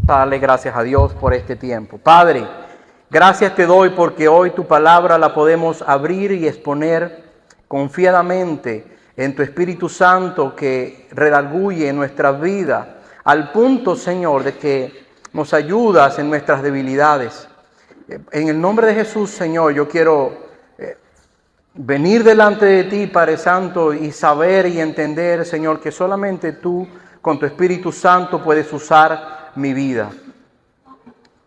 Darle gracias a Dios por este tiempo. Padre, gracias te doy porque hoy tu palabra la podemos abrir y exponer confiadamente en tu Espíritu Santo que redarguye en nuestra vida, al punto, Señor, de que nos ayudas en nuestras debilidades. En el nombre de Jesús, Señor, yo quiero venir delante de ti, Padre Santo, y saber y entender, Señor, que solamente tú, con tu Espíritu Santo, puedes usar mi vida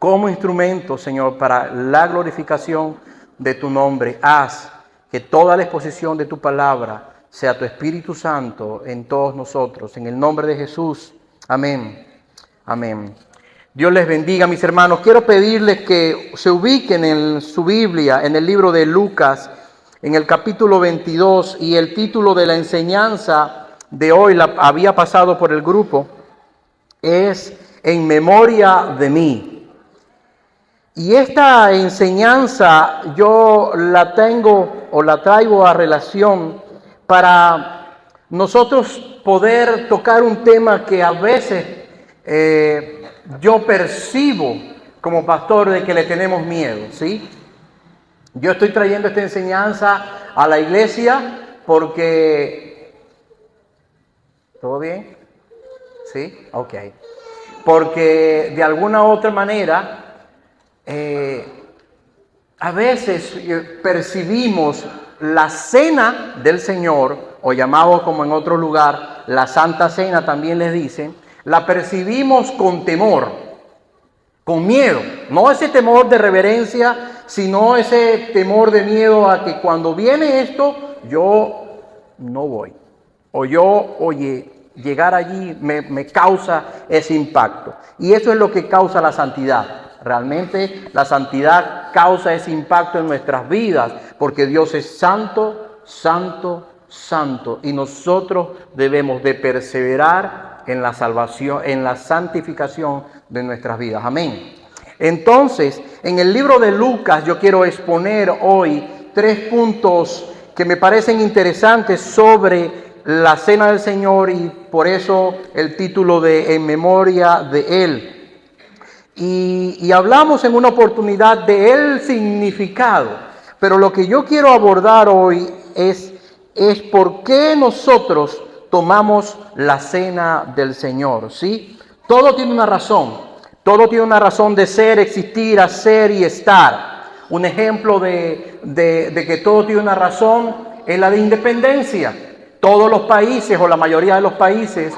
como instrumento, Señor, para la glorificación de tu nombre. Haz que toda la exposición de tu palabra sea tu Espíritu Santo en todos nosotros. En el nombre de Jesús. Amén. Amén. Dios les bendiga, mis hermanos. Quiero pedirles que se ubiquen en su Biblia, en el libro de Lucas, en el capítulo 22, y el título de la enseñanza de hoy había pasado por el grupo, es En memoria de mí. Y esta enseñanza yo la traigo a relación para nosotros poder tocar un tema que a veces yo percibo como pastor de que le tenemos miedo, ¿sí? Yo estoy trayendo esta enseñanza a la iglesia porque... ¿Todo bien? ¿Sí? Ok. Porque de alguna u otra manera, a veces percibimos la cena del Señor, o llamado como en otro lugar, la Santa Cena también les dicen, la percibimos con temor, con miedo. No ese temor de reverencia, sino ese temor de miedo a que cuando viene esto, yo no voy. O yo, llegar allí me causa ese impacto. Y eso es lo que causa la santidad. Realmente la santidad causa ese impacto en nuestras vidas, porque Dios es santo, santo, santo. Y nosotros debemos de perseverar en la salvación, en la santificación de nuestras vidas. Amén. Entonces, en el libro de Lucas yo quiero exponer hoy 3 puntos que me parecen interesantes sobre la cena del Señor, y por eso el título de En memoria de Él. Y hablamos en una oportunidad del significado, pero lo que yo quiero abordar hoy es por qué nosotros tomamos la cena del Señor, ¿sí? Todo tiene una razón, todo tiene una razón de ser, existir, hacer y estar. Un ejemplo de que todo tiene una razón es la de independencia. Todos los países, o la mayoría de los países,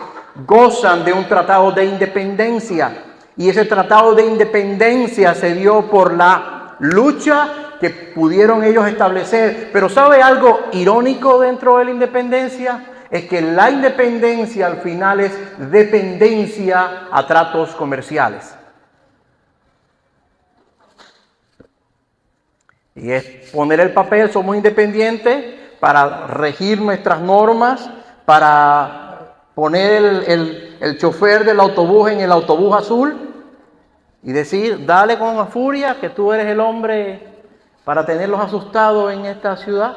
gozan de un tratado de independencia. Y ese tratado de independencia se dio por la lucha que pudieron ellos establecer. Pero ¿sabe algo irónico dentro de la independencia? Es que la independencia al final es dependencia a tratos comerciales. Y es poner el papel, somos independientes, para regir nuestras normas, para poner el chofer del autobús en el autobús azul y decir, dale con la furia que tú eres el hombre para tenerlos asustados en esta ciudad.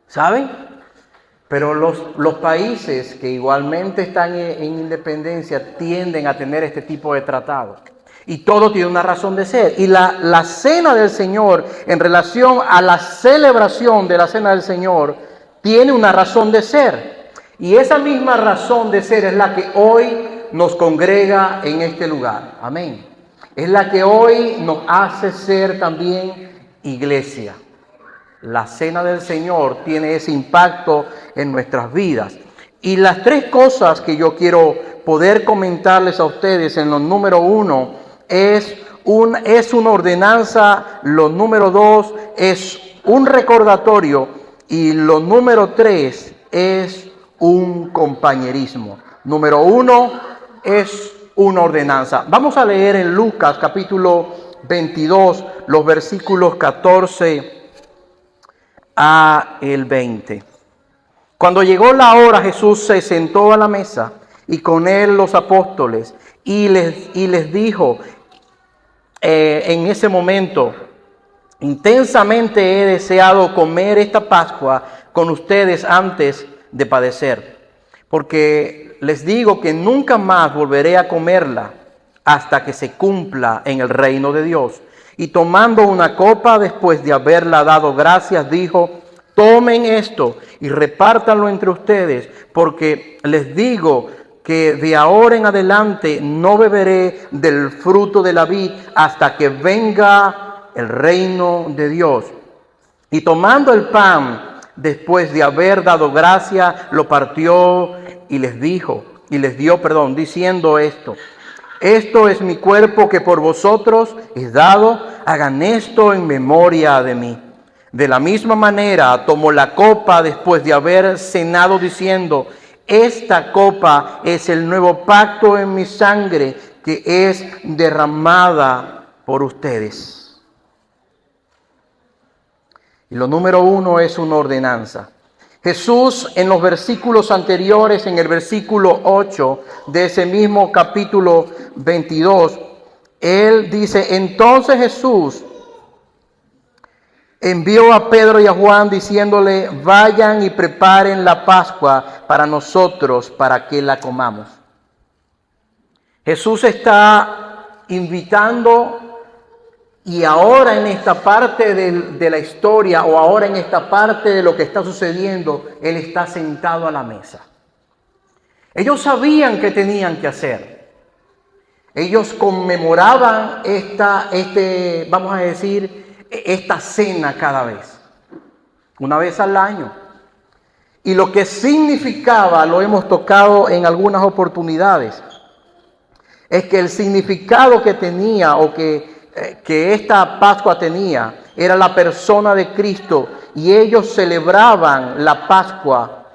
¿Saben? Pero los países que igualmente están en independencia tienden a tener este tipo de tratados. Y todo tiene una razón de ser. Y la cena del Señor, en relación a la celebración de la cena del Señor, tiene una razón de ser. Y esa misma razón de ser es la que hoy nos congrega en este lugar. Amén. Es la que hoy nos hace ser también iglesia. La cena del Señor tiene ese impacto en nuestras vidas. Y las 3 cosas que yo quiero poder comentarles a ustedes en lo número 1 es una ordenanza, lo número 2 es un recordatorio y lo número 3 es un compañerismo. Número 1 es una ordenanza. Vamos a leer en Lucas capítulo 22 los versículos 14 a el 20. Cuando llegó la hora, Jesús se sentó a la mesa y con él los apóstoles y les dijo en ese momento, intensamente he deseado comer esta Pascua con ustedes antes de padecer, porque les digo que nunca más volveré a comerla hasta que se cumpla en el reino de Dios. Y tomando una copa, después de haberla dado gracias, dijo: tomen esto y repártanlo entre ustedes, porque les digo que de ahora en adelante no beberé del fruto de la vid hasta que venga el reino de Dios. Y tomando el pan, después de haber dado gracia, lo partió y les dio, diciendo esto: esto es mi cuerpo que por vosotros es dado, hagan esto en memoria de mí. De la misma manera tomó la copa después de haber cenado, diciendo: esta copa es el nuevo pacto en mi sangre, que es derramada por ustedes. Y lo número 1 es una ordenanza. Jesús, en los versículos anteriores, en el versículo 8 de ese mismo capítulo 22, Él dice: entonces Jesús envió a Pedro y a Juan diciéndole: vayan y preparen la Pascua para nosotros, para que la comamos. Jesús está invitando, y ahora en esta parte de la historia, o ahora en esta parte de lo que está sucediendo, Él está sentado a la mesa. Ellos sabían qué tenían que hacer. Ellos conmemoraban esta cena cada vez, una vez al año. Y lo que significaba, lo hemos tocado en algunas oportunidades, es que el significado que tenía, o que esta Pascua tenía, era la persona de Cristo, y ellos celebraban la Pascua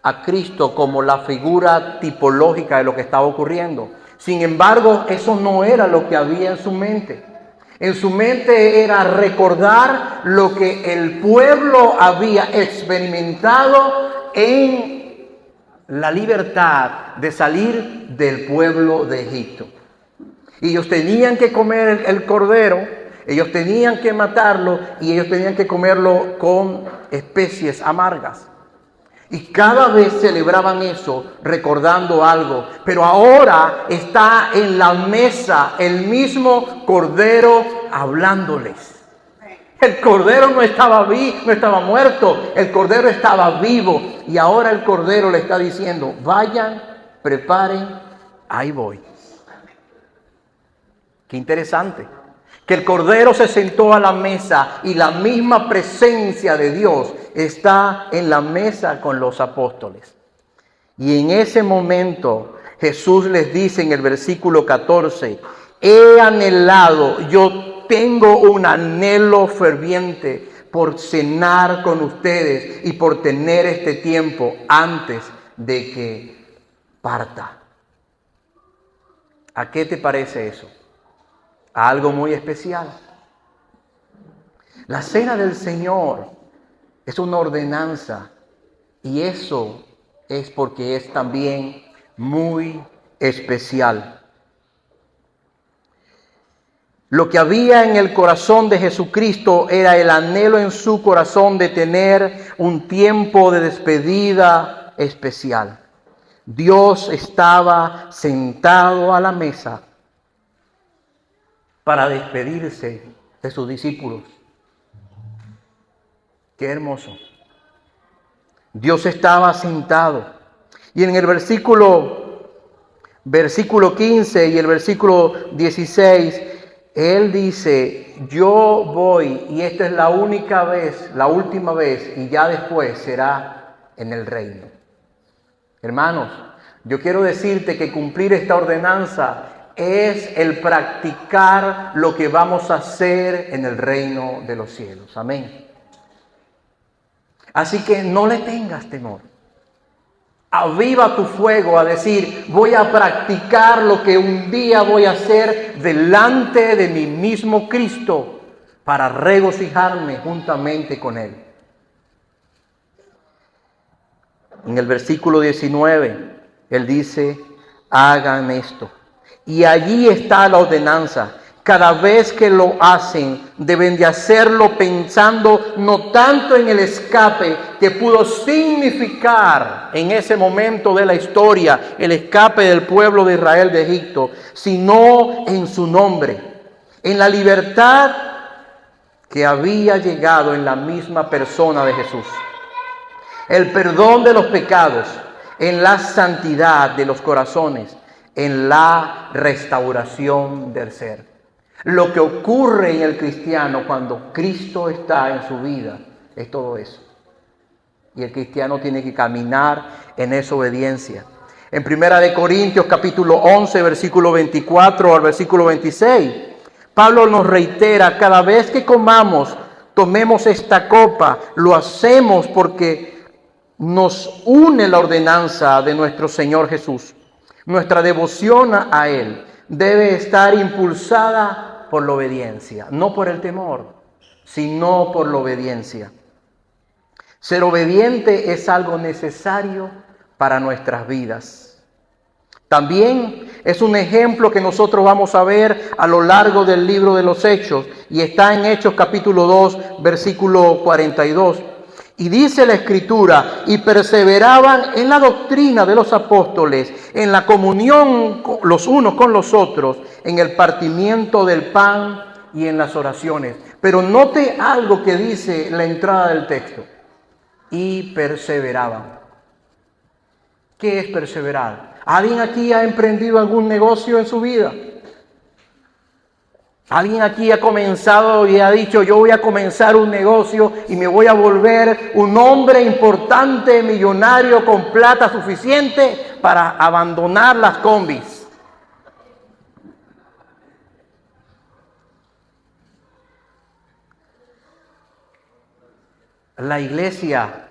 a Cristo como la figura tipológica de lo que estaba ocurriendo. Sin embargo, eso no era lo que había en su mente. En su mente era recordar lo que el pueblo había experimentado en la libertad de salir del pueblo de Egipto. Y ellos tenían que comer el cordero, ellos tenían que matarlo, y ellos tenían que comerlo con especies amargas. Y cada vez celebraban eso recordando algo. Pero ahora está en la mesa el mismo cordero hablándoles. El cordero no estaba muerto, el cordero estaba vivo. Y ahora el cordero le está diciendo: vayan, preparen, ahí voy. Qué interesante. Que el Cordero se sentó a la mesa, y la misma presencia de Dios está en la mesa con los apóstoles. Y en ese momento Jesús les dice en el versículo 14: he anhelado, yo tengo un anhelo ferviente por cenar con ustedes y por tener este tiempo antes de que parta. ¿A qué te parece eso? A algo muy especial. La cena del Señor es una ordenanza, y eso es porque es también muy especial. Lo que había en el corazón de Jesucristo era el anhelo en su corazón de tener un tiempo de despedida especial. Dios estaba sentado a la mesa para despedirse de sus discípulos. Qué hermoso. Dios estaba sentado. Y en el versículo 15 y el versículo 16, Él dice: yo voy, y esta es la única vez, la última vez, y ya después será en el reino. Hermanos, yo quiero decirte que cumplir esta ordenanza es el practicar lo que vamos a hacer en el reino de los cielos. Amén. Así que no le tengas temor. Aviva tu fuego a decir: voy a practicar lo que un día voy a hacer delante de mi mismo Cristo, para regocijarme juntamente con Él. En el versículo 19, Él dice: hagan esto. Y allí está la ordenanza. cada vez que lo hacen, deben de hacerlo pensando no tanto en el escape que pudo significar en ese momento de la historia el escape del pueblo de Israel de Egipto, sino en su nombre, en la libertad que había llegado en la misma persona de Jesús, el perdón de los pecados, en la santidad de los corazones, en la restauración del ser. Lo que ocurre en el cristiano cuando Cristo está en su vida es todo eso. Y el cristiano tiene que caminar en esa obediencia. En 1 Corintios capítulo 11, versículo 24 al versículo 26, Pablo nos reitera: cada vez que comamos, tomemos esta copa, lo hacemos porque nos une la ordenanza de nuestro Señor Jesús. Nuestra devoción a Él debe estar impulsada por la obediencia, no por el temor, sino por la obediencia. Ser obediente es algo necesario para nuestras vidas. También es un ejemplo que nosotros vamos a ver a lo largo del libro de los Hechos, y está en Hechos capítulo 2, versículo 42. Y dice la Escritura: y perseveraban en la doctrina de los apóstoles, en la comunión los unos con los otros, en el partimiento del pan y en las oraciones. Pero note algo que dice la entrada del texto: y perseveraban. ¿Qué es perseverar? ¿Alguien aquí ha emprendido algún negocio en su vida? ¿Alguien aquí ha comenzado y ha dicho: yo voy a comenzar un negocio y me voy a volver un hombre importante, millonario, con plata suficiente para abandonar las combis? La iglesia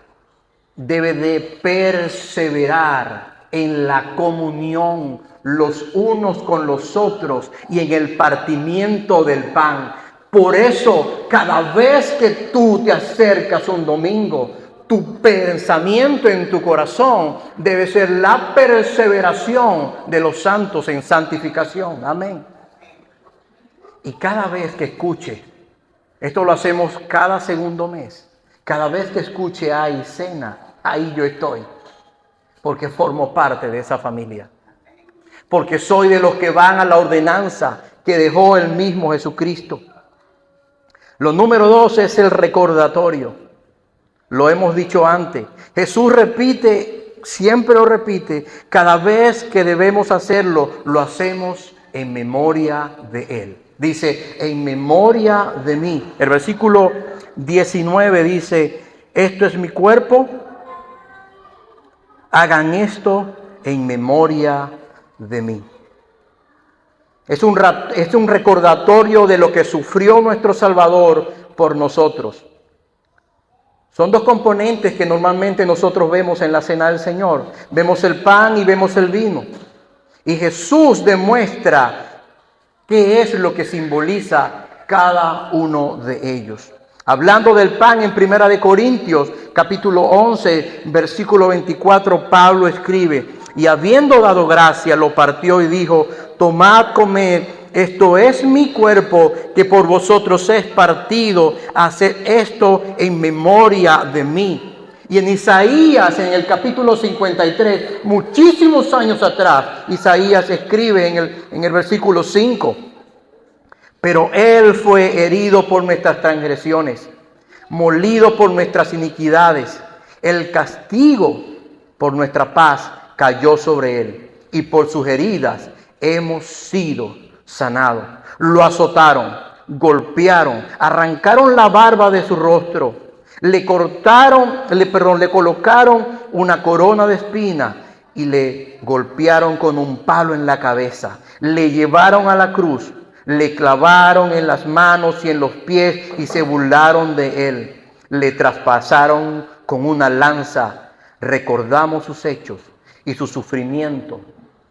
debe de perseverar en la comunión los unos con los otros y en el partimiento del pan. Por eso, cada vez que tú te acercas un domingo, tu pensamiento en tu corazón debe ser la perseveración de los santos en santificación. Amén. Y cada vez que escuche, esto lo hacemos cada segundo mes, cada vez que escuche hay cena, ahí yo estoy, porque formo parte de esa familia. Porque soy de los que van a la ordenanza que dejó el mismo Jesucristo. Lo número 2 es el recordatorio. Lo hemos dicho antes. Jesús repite, siempre lo repite, cada vez que debemos hacerlo, lo hacemos en memoria de Él. Dice: en memoria de mí. El versículo 19 dice: esto es mi cuerpo, hagan esto en memoria de mí. Es un recordatorio de lo que sufrió nuestro Salvador por nosotros. Son dos componentes que normalmente nosotros vemos en la cena del Señor. Vemos el pan y vemos el vino. Y Jesús demuestra qué es lo que simboliza cada uno de ellos. Hablando del pan en 1 Corintios, capítulo 11, versículo 24, Pablo escribe: y habiendo dado gracia, lo partió y dijo: tomad, comed, esto es mi cuerpo que por vosotros es partido, haced esto en memoria de mí. Y en Isaías, en el capítulo 53, muchísimos años atrás, Isaías escribe en el versículo 5: pero Él fue herido por nuestras transgresiones, molido por nuestras iniquidades. El castigo por nuestra paz cayó sobre Él, y por sus heridas hemos sido sanados. Lo azotaron, golpearon, arrancaron la barba de su rostro, le colocaron una corona de espinas y le golpearon con un palo en la cabeza. Le llevaron a la cruz, le clavaron en las manos y en los pies y se burlaron de Él. Le traspasaron con una lanza. Recordamos sus hechos y su sufrimiento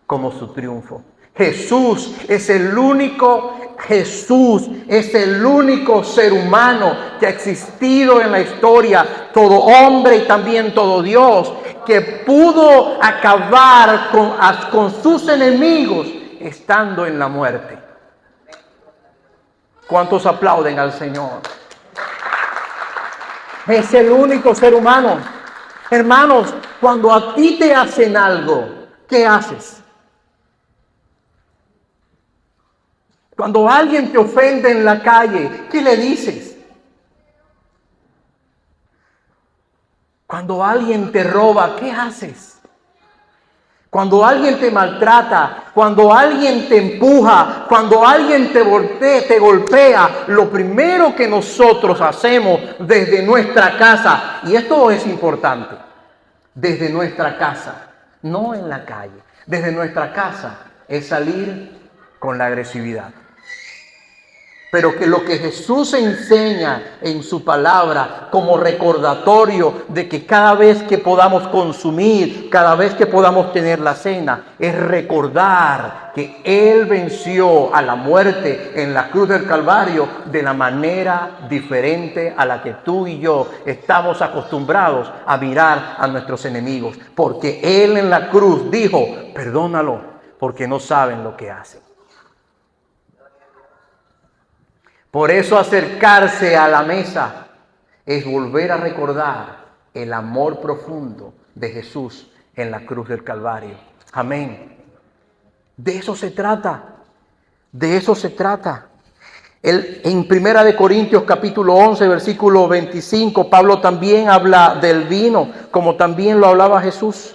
como su triunfo. Jesús es el único ser humano que ha existido en la historia, todo hombre y también todo Dios, que pudo acabar con sus enemigos estando en la muerte. ¿Cuántos aplauden al Señor? Es el único ser humano. Hermanos, cuando a ti te hacen algo, ¿qué haces? Cuando alguien te ofende en la calle, ¿qué le dices? Cuando alguien te roba, ¿qué haces? Cuando alguien te maltrata, cuando alguien te empuja, cuando alguien te golpea, lo primero que nosotros hacemos desde nuestra casa, y esto es importante, desde nuestra casa, no en la calle, desde nuestra casa, es salir con la agresividad. Pero que lo que Jesús enseña en su palabra como recordatorio de que cada vez que podamos consumir, cada vez que podamos tener la cena, es recordar que Él venció a la muerte en la cruz del Calvario de la manera diferente a la que tú y yo estamos acostumbrados a mirar a nuestros enemigos. Porque Él en la cruz dijo, perdónalo, porque no saben lo que hacen. Por eso acercarse a la mesa es volver a recordar el amor profundo de Jesús en la cruz del Calvario. Amén. De eso se trata. De eso se trata. En 1 Corintios capítulo 11, versículo 25, Pablo también habla del vino, como también lo hablaba Jesús.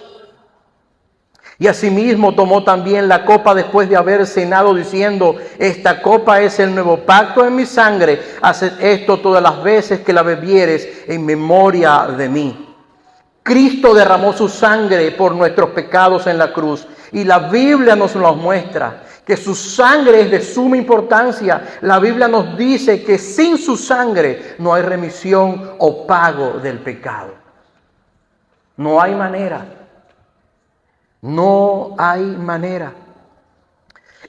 Y asimismo tomó también la copa después de haber cenado, diciendo, esta copa es el nuevo pacto en mi sangre. Haced esto todas las veces que la bebieres en memoria de mí. Cristo derramó su sangre por nuestros pecados en la cruz. Y la Biblia nos lo muestra, que su sangre es de suma importancia. La Biblia nos dice que sin su sangre no hay remisión o pago del pecado. No hay manera. No hay manera.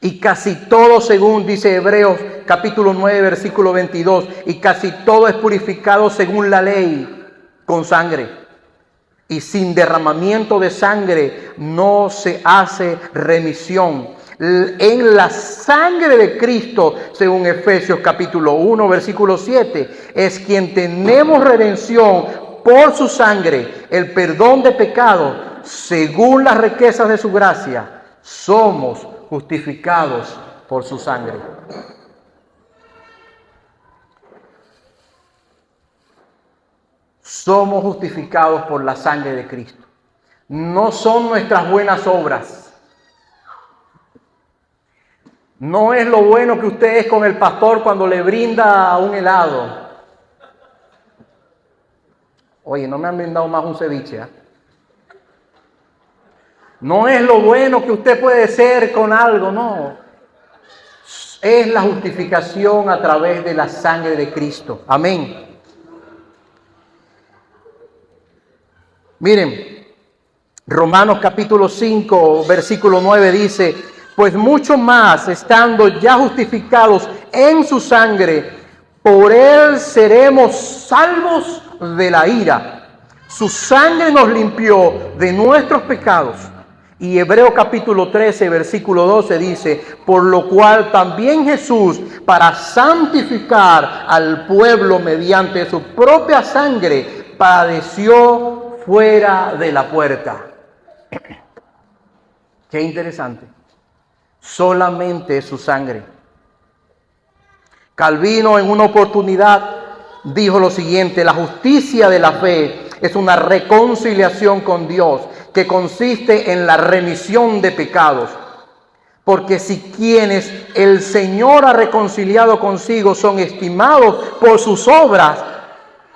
Y casi todo, según dice Hebreos capítulo 9, versículo 22, y casi todo es purificado según la ley con sangre. Y sin derramamiento de sangre no se hace remisión. En la sangre de Cristo, según Efesios capítulo 1, versículo 7, es quien tenemos redención por su sangre, el perdón de pecado. Según las riquezas de su gracia, somos justificados por su sangre. Somos justificados por la sangre de Cristo. No son nuestras buenas obras. No es lo bueno que usted es con el pastor cuando le brinda un helado. Oye, no me han brindado más un ceviche, ¿eh? No es lo bueno que usted puede ser con algo, no. Es la justificación a través de la sangre de Cristo. Amén. Miren, Romanos capítulo 5, versículo 9 dice, pues mucho más, estando ya justificados en su sangre, por él seremos salvos de la ira. Su sangre nos limpió de nuestros pecados. Y Hebreo capítulo 13, versículo 12 dice, por lo cual también Jesús, para santificar al pueblo mediante su propia sangre, padeció fuera de la puerta. Qué interesante. Solamente su sangre. Calvino en una oportunidad dijo lo siguiente, la justicia de la fe es una reconciliación con Dios que consiste en la remisión de pecados. Porque si quienes el Señor ha reconciliado consigo son estimados por sus obras,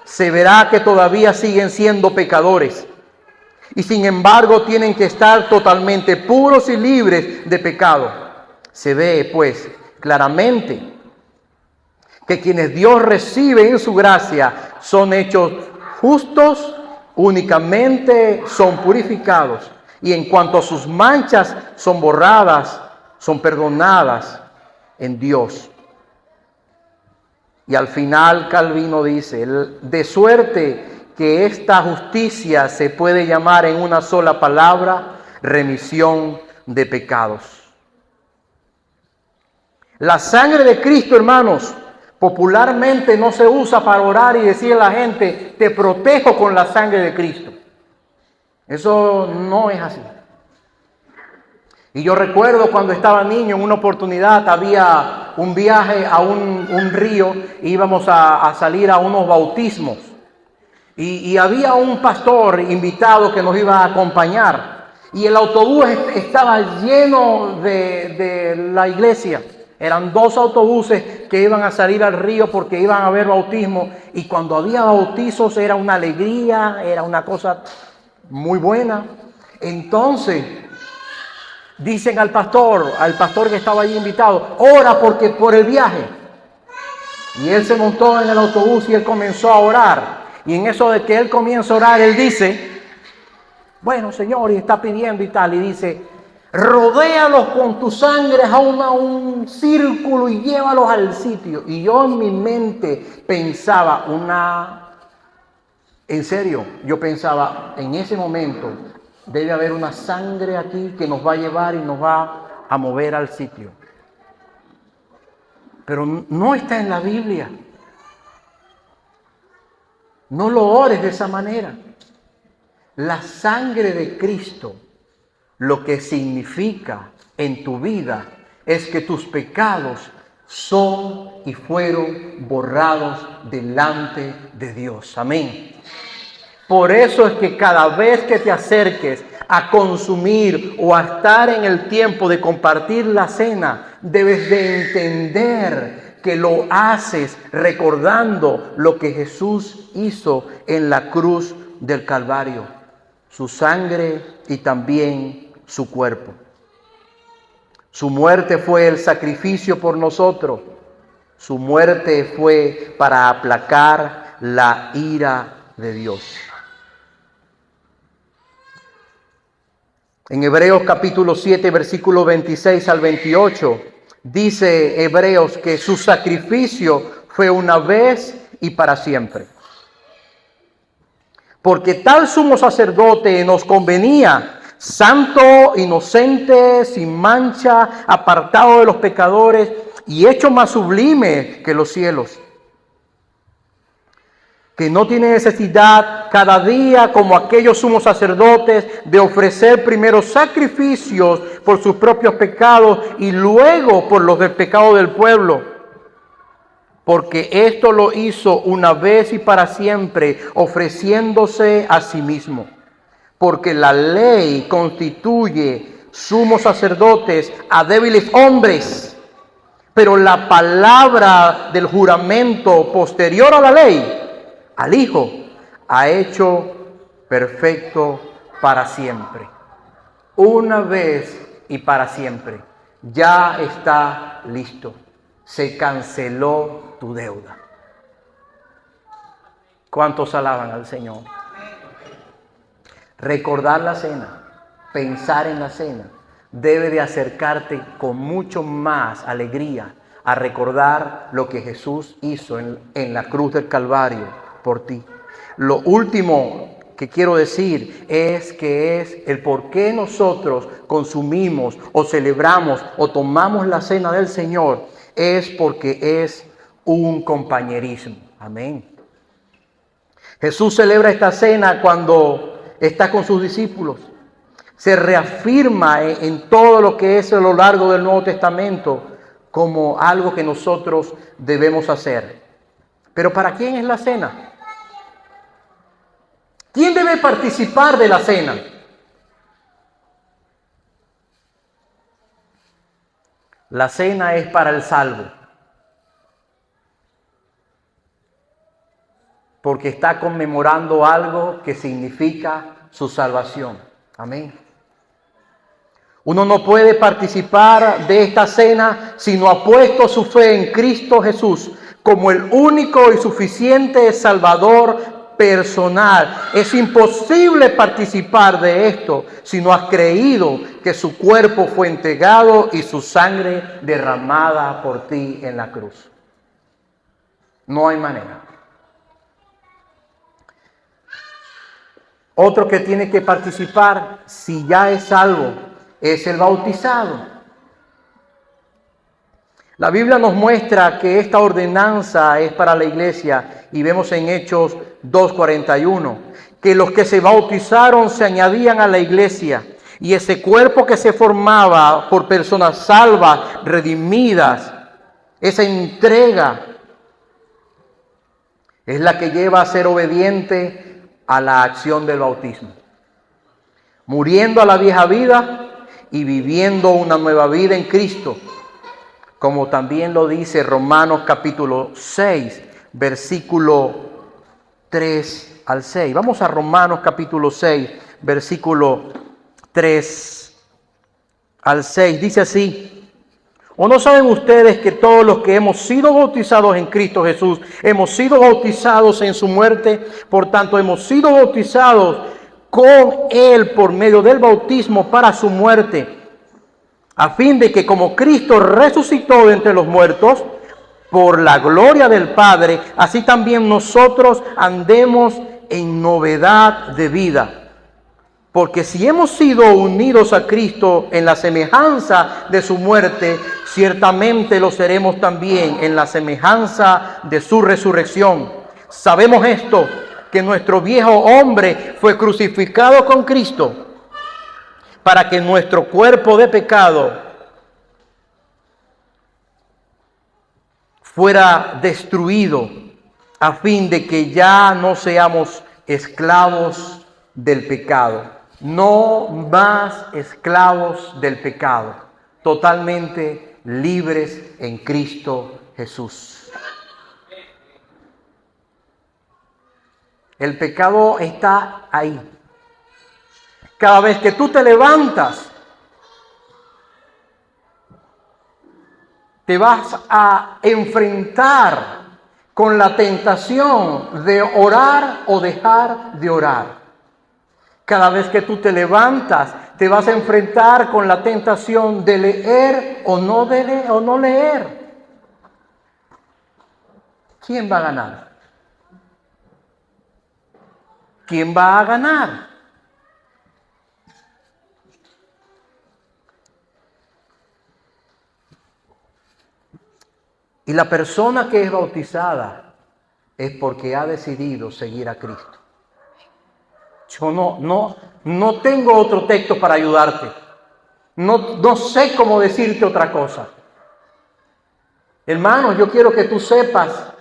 se verá que todavía siguen siendo pecadores. Y sin embargo tienen que estar totalmente puros y libres de pecado. Se ve pues claramente que quienes Dios recibe en su gracia son hechos justos, únicamente son purificados, y en cuanto a sus manchas son borradas, son perdonadas en Dios. Y al final Calvino dice, de suerte que esta justicia se puede llamar en una sola palabra, remisión de pecados. La sangre de Cristo, hermanos, Popularmente no se usa para orar y decirle a la gente, te protejo con la sangre de Cristo. Eso no es así. Y yo recuerdo cuando estaba niño, en una oportunidad había un viaje a un río, íbamos a salir a unos bautismos. Y había un pastor invitado que nos iba a acompañar. Y el autobús estaba lleno de la iglesia. Eran 2 autobuses que iban a salir al río porque iban a haber bautismo. Y cuando había bautizos era una alegría, era una cosa muy buena. Entonces dicen al pastor que estaba allí invitado, ora porque por el viaje. Y él se montó en el autobús y él comenzó a orar. Y en eso de que él comienza a orar, él dice, bueno, Señor, y está pidiendo y tal, y dice, rodéalos con tu sangre a un círculo y llévalos al sitio. Y yo en mi mente pensaba en serio, yo pensaba, en ese momento debe haber una sangre aquí que nos va a llevar y nos va a mover al sitio. Pero no está en la Biblia. No lo ores de esa manera. La sangre de Cristo, lo que significa en tu vida es que tus pecados son y fueron borrados delante de Dios. Amén. Por eso es que cada vez que te acerques a consumir o a estar en el tiempo de compartir la cena, debes de entender que lo haces recordando lo que Jesús hizo en la cruz del Calvario, su sangre y también su cuerpo. Su muerte fue el sacrificio por nosotros. Su muerte fue para aplacar la ira de Dios. En Hebreos capítulo 7, versículo 26 al 28, dice Hebreos que su sacrificio fue una vez y para siempre. Porque tal sumo sacerdote nos convenía, santo, inocente, sin mancha, apartado de los pecadores y hecho más sublime que los cielos, que no tiene necesidad cada día, como aquellos sumos sacerdotes, de ofrecer primero sacrificios por sus propios pecados y luego por los del pecado del pueblo. Porque esto lo hizo una vez y para siempre, ofreciéndose a sí mismo. Porque la ley constituye sumos sacerdotes a débiles hombres, pero la palabra del juramento posterior a la ley, al Hijo, ha hecho perfecto para siempre. Una vez y para siempre. Ya está listo. Se canceló tu deuda. ¿Cuántos alaban al Señor? Recordar la cena, pensar en la cena, debe de acercarte con mucho más alegría a recordar lo que Jesús hizo en la cruz del Calvario por ti. Lo último que quiero decir es que es el por qué nosotros consumimos o celebramos o tomamos la cena del Señor, es porque es un compañerismo. Amén. Jesús celebra esta cena cuando está con sus discípulos. Se reafirma en todo lo que es a lo largo del Nuevo Testamento como algo que nosotros debemos hacer. Pero ¿para quién es la cena? ¿Quién debe participar de la cena? La cena es para el salvo, porque está conmemorando algo que significa su salvación. Amén. Uno no puede participar de esta cena si no ha puesto su fe en Cristo Jesús como el único y suficiente Salvador personal. Es imposible participar de esto si no has creído que su cuerpo fue entregado y su sangre derramada por ti en la cruz. No hay manera. Otro que tiene que participar, si ya es salvo, es el bautizado. La Biblia nos muestra que esta ordenanza es para la iglesia y vemos en Hechos 2:41 que los que se bautizaron se añadían a la iglesia y ese cuerpo que se formaba por personas salvas, redimidas, esa entrega es la que lleva a ser obediente a la acción del bautismo, muriendo a la vieja vida y viviendo una nueva vida en Cristo, como también lo dice Romanos capítulo 6, versículo 3 al 6. Vamos a Romanos capítulo 6, versículo 3 al 6. Dice así: ¿o no saben ustedes que todos los que hemos sido bautizados en Cristo Jesús, hemos sido bautizados en su muerte? Por tanto, hemos sido bautizados con Él por medio del bautismo para su muerte, a fin de que como Cristo resucitó de entre los muertos, por la gloria del Padre, así también nosotros andemos en novedad de vida. Porque si hemos sido unidos a Cristo en la semejanza de su muerte, ciertamente lo seremos también en la semejanza de su resurrección. Sabemos esto, que nuestro viejo hombre fue crucificado con Cristo, para que nuestro cuerpo de pecado fuera destruido, a fin de que ya no seamos esclavos del pecado. No más esclavos del pecado, totalmente libres en Cristo Jesús. El pecado está ahí. Cada vez que tú te levantas, te vas a enfrentar con la tentación de orar o dejar de orar. Cada vez que tú te levantas, te vas a enfrentar con la tentación de leer o no leer. ¿Quién va a ganar? ¿Quién va a ganar? Y la persona que es bautizada es porque ha decidido seguir a Cristo. Yo no tengo otro texto para ayudarte. No sé cómo decirte otra cosa. Hermano, yo quiero que tú sepas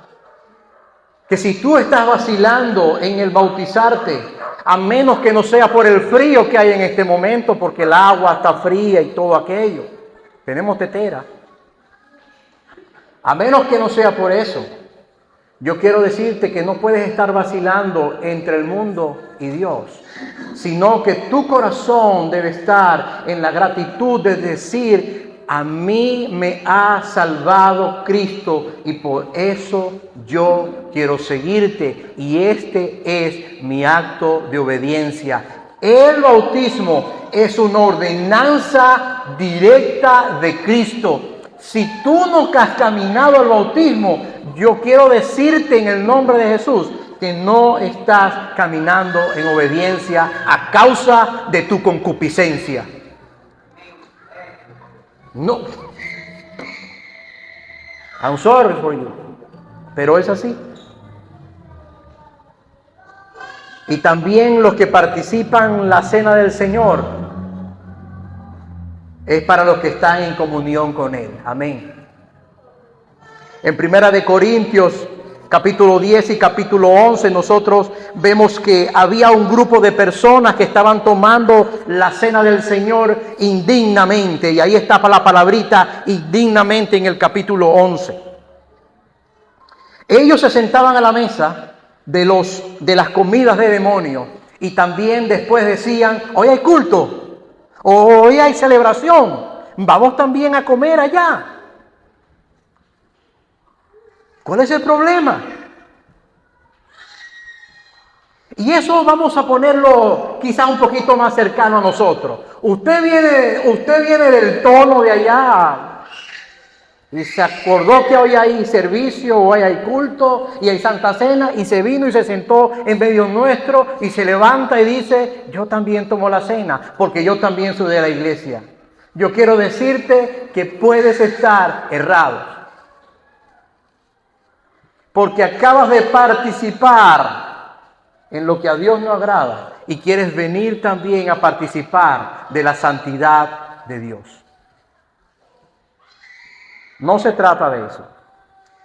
que si tú estás vacilando en el bautizarte, a menos que no sea por el frío que hay en este momento, porque el agua está fría y todo aquello, tenemos tetera, a menos que no sea por eso, yo quiero decirte que no puedes estar vacilando entre el mundo y Dios, sino que tu corazón debe estar en la gratitud de decir: a mí me ha salvado Cristo y por eso yo quiero seguirte, y este es mi acto de obediencia. El bautismo es una ordenanza directa de Cristo. Si tú no has caminado al bautismo, yo quiero decirte en el nombre de Jesús que no estás caminando en obediencia a causa de tu concupiscencia. No. I'm sorry for you. Pero es así. Y también los que participan en la cena del Señor es para los que están en comunión con Él. Amén. En 1 Corintios capítulo 10 y capítulo 11 nosotros vemos que había un grupo de personas que estaban tomando la cena del Señor indignamente. Y ahí está la palabrita indignamente en el capítulo 11. Ellos se sentaban a la mesa de las comidas de demonios y también después decían: hoy hay culto, hoy hay celebración, vamos también a comer allá. ¿Cuál es el problema? Y eso vamos a ponerlo quizá un poquito más cercano a nosotros. Usted viene del tono de allá y se acordó que hoy hay servicio, hoy hay culto y hay Santa Cena, y se vino y se sentó en medio nuestro y se levanta y dice: yo también tomo la cena porque yo también soy de la iglesia. Yo quiero decirte que puedes estar errado, porque acabas de participar en lo que a Dios no agrada y quieres venir también a participar de la santidad de Dios. No se trata de eso.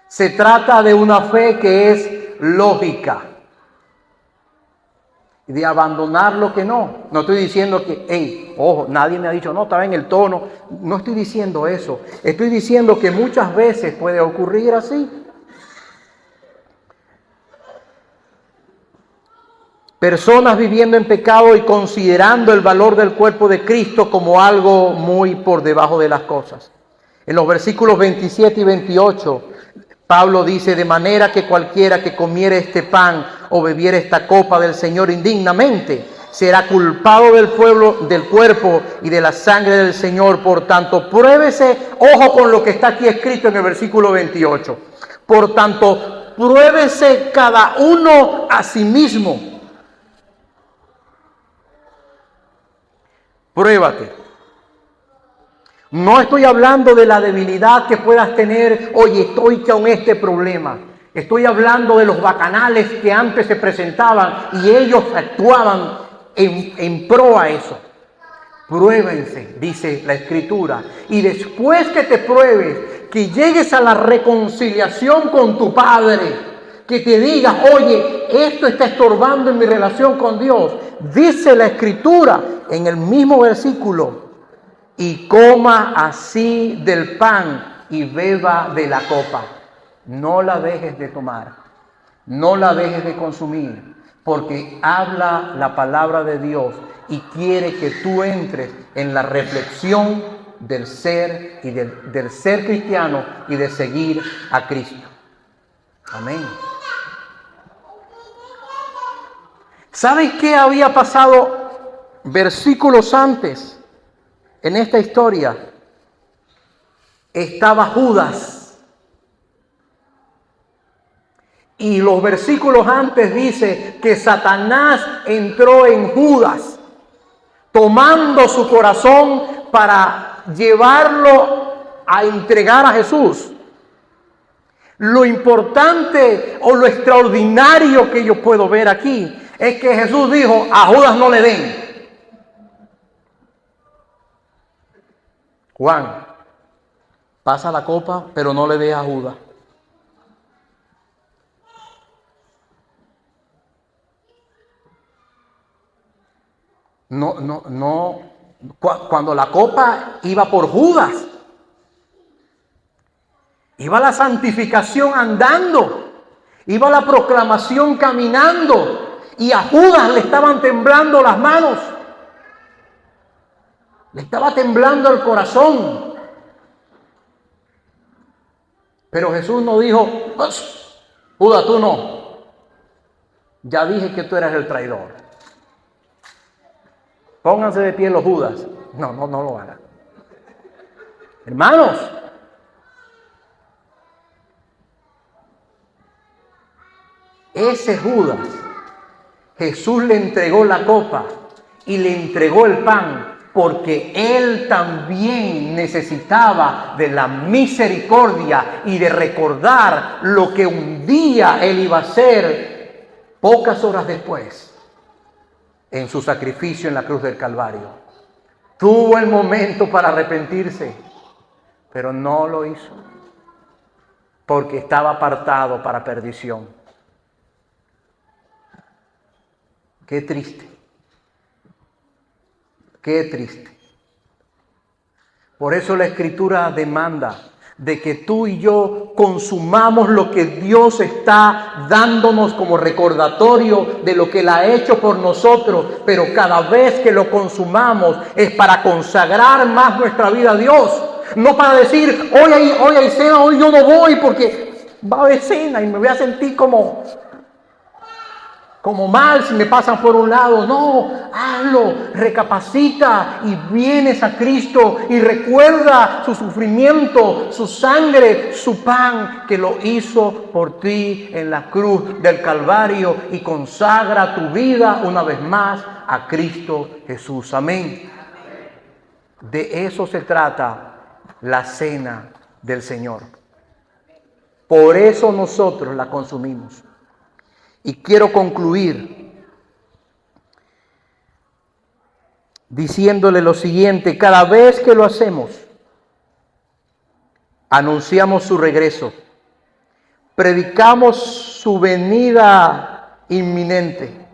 Se trata de una fe que es lógica, de abandonar lo que no. No estoy diciendo que, ojo, nadie me ha dicho, no, estaba en el tono. No estoy diciendo eso. Estoy diciendo que muchas veces puede ocurrir así. Personas viviendo en pecado y considerando el valor del cuerpo de Cristo como algo muy por debajo de las cosas. En los versículos 27 y 28, Pablo dice, de manera que cualquiera que comiere este pan o bebiere esta copa del Señor indignamente, será culpado del cuerpo y de la sangre del Señor. Por tanto, pruébese, ojo con lo que está aquí escrito en el versículo 28. Por tanto, pruébese cada uno a sí mismo. Pruébate. No estoy hablando de la debilidad que puedas tener, oye, estoy con este problema. Estoy hablando de los bacanales que antes se presentaban y ellos actuaban en pro a eso. Pruébense, dice la Escritura, y después que te pruebes, que llegues a la reconciliación con tu Padre, que te digas, oye, esto está estorbando en mi relación con Dios. Dice la Escritura en el mismo versículo, y coma así del pan y beba de la copa. No la dejes de tomar, no la dejes de consumir, porque habla la palabra de Dios y quiere que tú entres en la reflexión del ser y del ser cristiano y de seguir a Cristo. Amén. ¿Sabes qué había pasado versículos antes? En esta historia estaba Judas. Y los versículos antes dice que Satanás entró en Judas, tomando su corazón para llevarlo a entregar a Jesús. Lo importante o lo extraordinario que yo puedo ver aquí es que Jesús dijo, a Judas no le den. Juan, pasa la copa, pero no le des a Judas. No. Cuando la copa iba por Judas, iba la santificación andando, iba la proclamación caminando, y a Judas le estaban temblando las manos. Le estaba temblando el corazón. Pero Jesús no dijo, Judas, tú no. Ya dije que tú eres el traidor. Pónganse de pie los Judas. No lo hagan. Hermanos, ese Judas, Jesús le entregó la copa y le entregó el pan, porque él también necesitaba de la misericordia y de recordar lo que un día él iba a hacer pocas horas después en su sacrificio en la cruz del Calvario. Tuvo el momento para arrepentirse, pero no lo hizo, porque estaba apartado para perdición. Qué triste. Qué triste. Por eso la Escritura demanda de que tú y yo consumamos lo que Dios está dándonos como recordatorio de lo que Él ha hecho por nosotros, pero cada vez que lo consumamos es para consagrar más nuestra vida a Dios, no para decir, hoy hay cena, hoy yo no voy porque va a haber cena y me voy a sentir como mal si me pasan por un lado. No, hazlo, recapacita y vienes a Cristo y recuerda su sufrimiento, su sangre, su pan que lo hizo por ti en la cruz del Calvario, y consagra tu vida una vez más a Cristo Jesús. Amén. De eso se trata la cena del Señor. Por eso nosotros la consumimos. Y quiero concluir diciéndole lo siguiente: cada vez que lo hacemos, anunciamos su regreso, predicamos su venida inminente.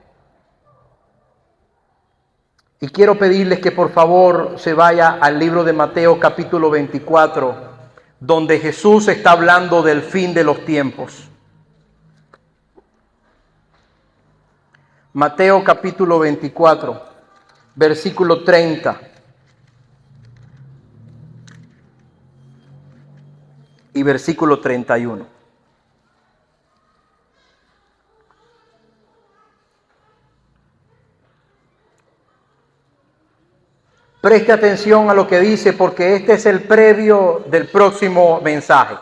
Y quiero pedirles que por favor se vaya al libro de Mateo capítulo 24, donde Jesús está hablando del fin de los tiempos. Mateo capítulo 24, versículo 30 y versículo 31. Preste atención a lo que dice, porque este es el previo del próximo mensaje.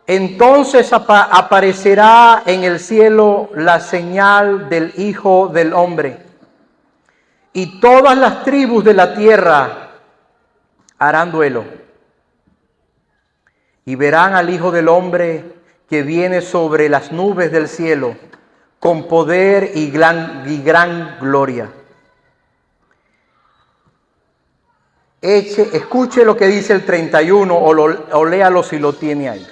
Entonces aparecerá en el cielo la señal del Hijo del Hombre, y todas las tribus de la tierra harán duelo, y verán al Hijo del Hombre que viene sobre las nubes del cielo, con poder y gran gloria. Escuche lo que dice el 31 o léalo si lo tiene ahí.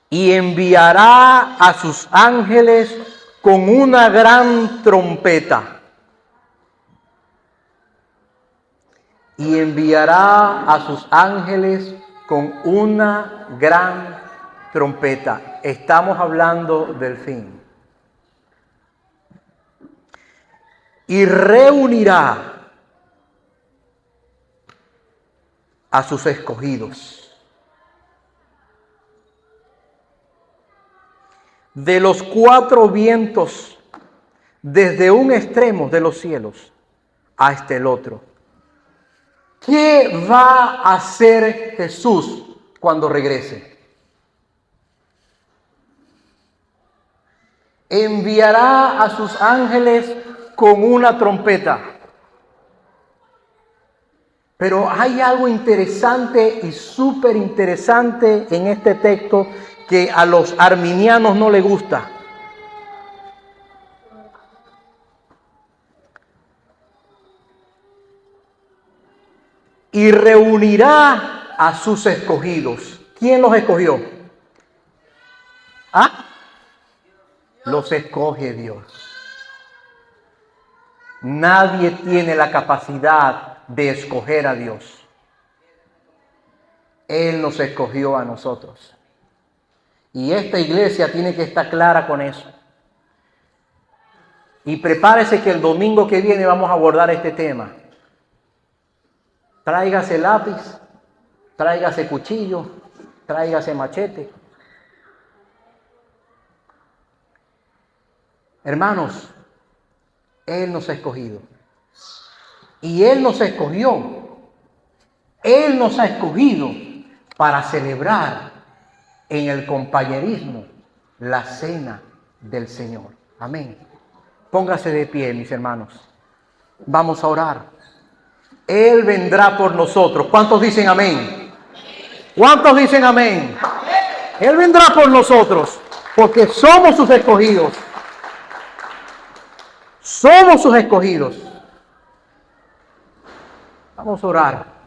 Y enviará a sus ángeles con una gran trompeta. Y enviará a sus ángeles con una gran trompeta. Estamos hablando del fin. Y reunirá a sus escogidos de los cuatro vientos, desde un extremo de los cielos hasta el otro. ¿Qué va a hacer Jesús cuando regrese? Enviará a sus ángeles con una trompeta. Pero hay algo interesante y súper interesante en este texto que a los arminianos no les gusta. Y reunirá a sus escogidos. ¿Quién los escogió? ¿Ah? Los escoge Dios. Nadie tiene la capacidad de escoger a Dios. Él nos escogió a nosotros. Y esta iglesia tiene que estar clara con eso. Y prepárese que el domingo que viene vamos a abordar este tema. Tráigase lápiz, tráigase cuchillo, tráigase machete. Hermanos, Él nos ha escogido. Y Él nos escogió. Él nos ha escogido para celebrar en el compañerismo la cena del Señor. Amén. Póngase de pie, mis hermanos. Vamos a orar. Él vendrá por nosotros. ¿Cuántos dicen amén? ¿Cuántos dicen amén? Él vendrá por nosotros porque somos sus escogidos. Somos sus escogidos. Vamos a orar.